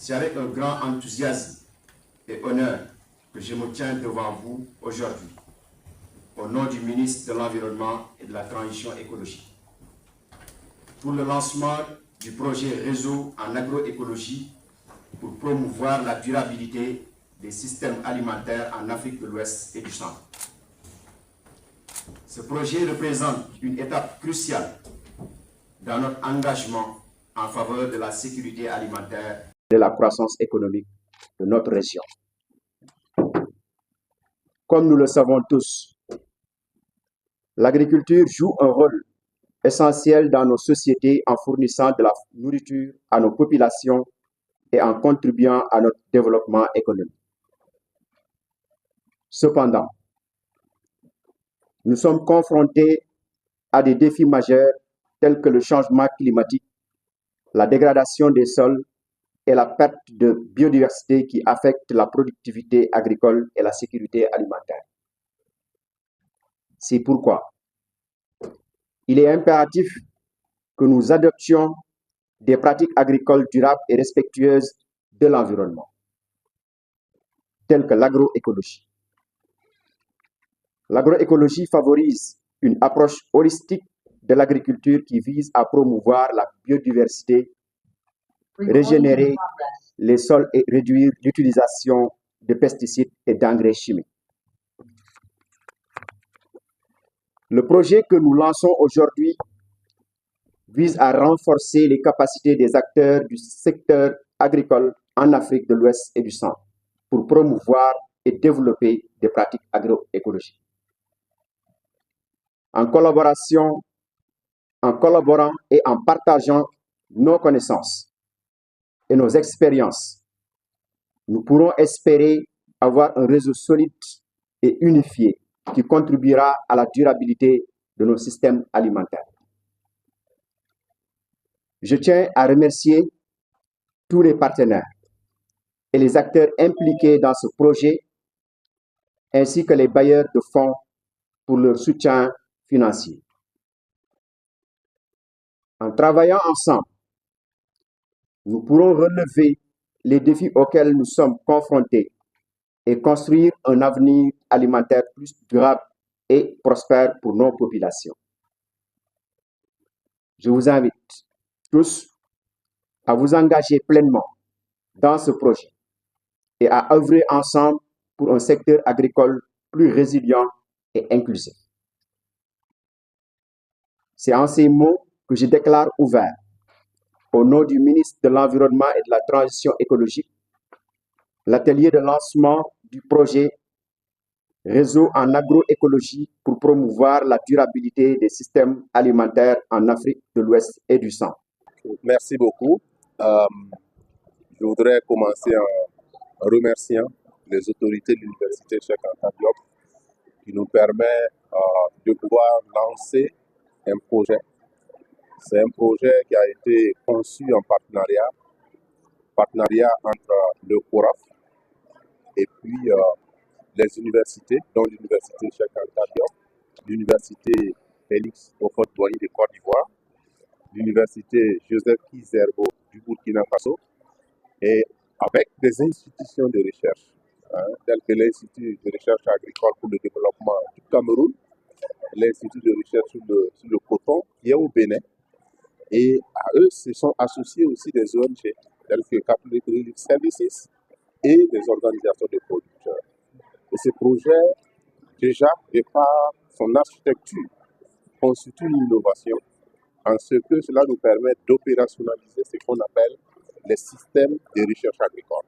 C'est avec un grand enthousiasme et honneur que je me tiens devant vous aujourd'hui, au nom du ministre de l'Environnement et de la Transition écologique, pour le lancement du projet Réseau en agroécologie pour promouvoir la durabilité des systèmes alimentaires en Afrique de l'Ouest et du Centre. Ce projet représente une étape cruciale dans notre engagement en faveur de la sécurité alimentaire et de la croissance économique de notre région. Comme nous le savons tous, l'agriculture joue un rôle essentiel dans nos sociétés en fournissant de la nourriture à nos populations et en contribuant à notre développement économique. Cependant, nous sommes confrontés à des défis majeurs tels que le changement climatique, la dégradation des sols et la perte de biodiversité qui affectent la productivité agricole et la sécurité alimentaire. C'est pourquoi il est impératif que nous adoptions des pratiques agricoles durables et respectueuses de l'environnement, telles que l'agroécologie. L'agroécologie favorise une approche holistique de l'agriculture qui vise à promouvoir la biodiversité, régénérer les sols et réduire l'utilisation de pesticides et d'engrais chimiques. Le projet que nous lançons aujourd'hui vise à renforcer les capacités des acteurs du secteur agricole en Afrique de l'Ouest et du Centre pour promouvoir et développer des pratiques agroécologiques. En collaborant et en partageant nos connaissances et nos expériences, nous pourrons espérer avoir un réseau solide et unifié qui contribuera à la durabilité de nos systèmes alimentaires. Je tiens à remercier tous les partenaires et les acteurs impliqués dans ce projet, ainsi que les bailleurs de fonds pour leur soutien financier. En travaillant ensemble, nous pourrons relever les défis auxquels nous sommes confrontés et construire un avenir alimentaire plus durable et prospère pour nos populations. Je vous invite tous à vous engager pleinement dans ce projet et à œuvrer ensemble pour un secteur agricole plus résilient et inclusif. C'est en ces mots que je déclare ouvert, au nom du ministre de l'Environnement et de la Transition écologique, l'atelier de lancement du projet Réseau en agroécologie pour promouvoir la durabilité des systèmes alimentaires en Afrique de l'Ouest et du Centre. Merci beaucoup. Je voudrais commencer en remerciant les autorités de l'Université Cheikh Anta Diop qui nous permet de pouvoir lancer un projet. C'est un projet qui a été conçu en partenariat entre le CORAF et puis les universités, dont l'Université Cheikh Anta Diop, l'Université Félix Houphouët-Boigny de Côte d'Ivoire, l'Université Joseph Kizerbo du Burkina Faso, et avec des institutions de recherche, telles que l'Institut de recherche agricole pour le développement du Cameroun, l'Institut de recherche sur le coton qui est au Bénin, et à eux se sont associés aussi des ONG, telles que Catholic Relief Services et des organisations de producteurs. Et ce projet, déjà, de par son architecture, constitue une innovation en ce que cela nous permet d'opérationnaliser ce qu'on appelle les systèmes de recherche agricole,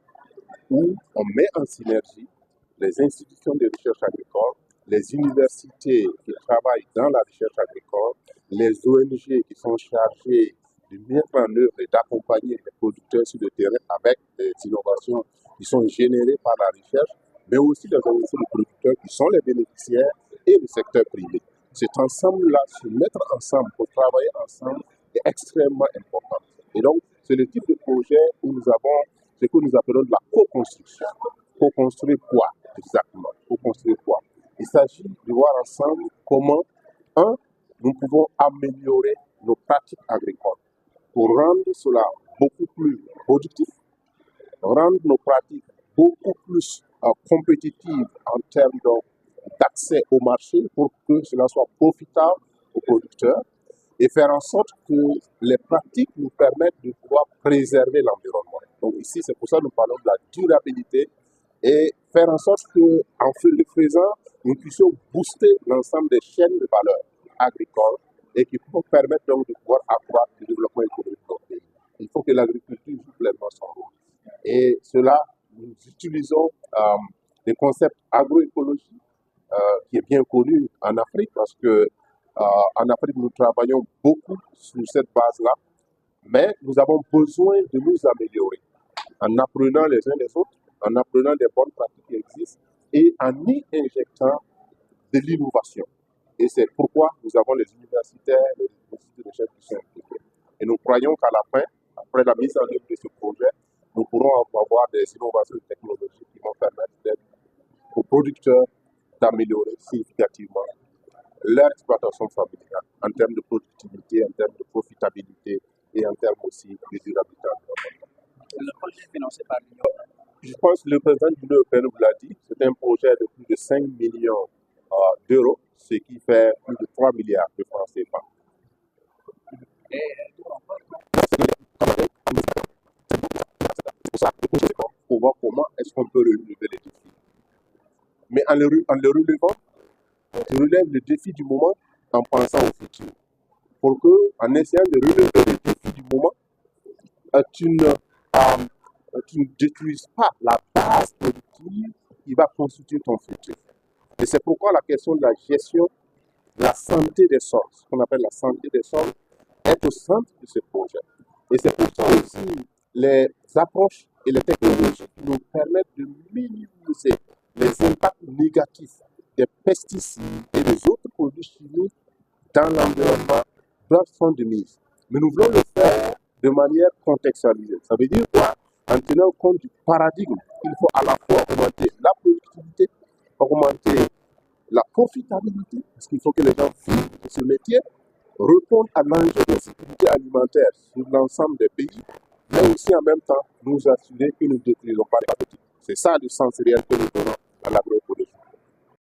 où on met en synergie les institutions de recherche agricole, les universités qui travaillent dans la recherche agricole, les ONG qui sont chargées de mettre en œuvre et d'accompagner les producteurs sur le terrain avec des innovations qui sont générées par la recherche, mais aussi les organisations de producteurs qui sont les bénéficiaires et le secteur privé. Cet ensemble-là, se mettre ensemble pour travailler ensemble est extrêmement important. Et donc, c'est le type de projet où nous avons ce que nous appelons de la co-construction. Co-construire quoi exactement? Co-construire quoi? Il s'agit de voir ensemble comment, nous pouvons améliorer nos pratiques agricoles pour rendre cela beaucoup plus productif, rendre nos pratiques beaucoup plus compétitives en termes d'accès au marché pour que cela soit profitable aux producteurs et faire en sorte que les pratiques nous permettent de pouvoir préserver l'environnement. Donc ici, c'est pour ça que nous parlons de la durabilité et faire en sorte qu'en le faisant, nous puissions booster l'ensemble des chaînes de valeur agricoles et qui vont permettre donc de pouvoir accroître le développement économique de notre pays. Il faut que l'agriculture joue pleinement son rôle. Et cela, nous utilisons des concepts agroécologiques qui est bien connu en Afrique parce que en Afrique, nous travaillons beaucoup sur cette base-là, mais nous avons besoin de nous améliorer en apprenant les uns les autres, en apprenant des bonnes pratiques qui existent et en y injectant de l'innovation. Et c'est pourquoi nous avons les universitaires, les instituts de recherche qui sont impliqués. Et nous croyons qu'à la fin, après la mise en œuvre de ce projet, nous pourrons avoir des innovations technologiques qui vont permettre aux producteurs d'améliorer significativement leur exploitation familiale en termes de productivité, en termes de profitabilité et en termes aussi de durabilité environnementale. Le projet est financé par l'Union. Je pense que le président de l'Union européenne vous l'a dit, c'est un projet de plus de 5 millions d'euros, ce qui fait plus de 3 milliards de francs CFA. Pour voir comment est-ce qu'on peut relever les défis. Mais en le relevant, je relève le défi du moment en pensant au futur. Pour que, en essayant de relever les défis du moment, tu ne détruises pas la base productive qui va constituer ton futur. Et c'est pourquoi la question de la gestion, la santé des sols, ce qu'on appelle la santé des sols, est au centre de ce projet. Et c'est pour ça aussi les approches et les technologies qui nous permettent de minimiser les impacts négatifs des pesticides et des autres produits chimiques dans l'environnement sont de mise. Mais nous voulons le faire de manière contextualisée. Ça veut dire quoi? En tenant compte du paradigme, il faut à la fois augmenter la productivité, augmenter la profitabilité, parce qu'il faut que les gens vivent de ce métier, répondre à l'enjeu de sécurité alimentaire sur l'ensemble des pays, mais aussi en même temps nous assurer que nous ne détruisons pas les pratiques. C'est ça le sens réel que nous donnons à l'agroécologie.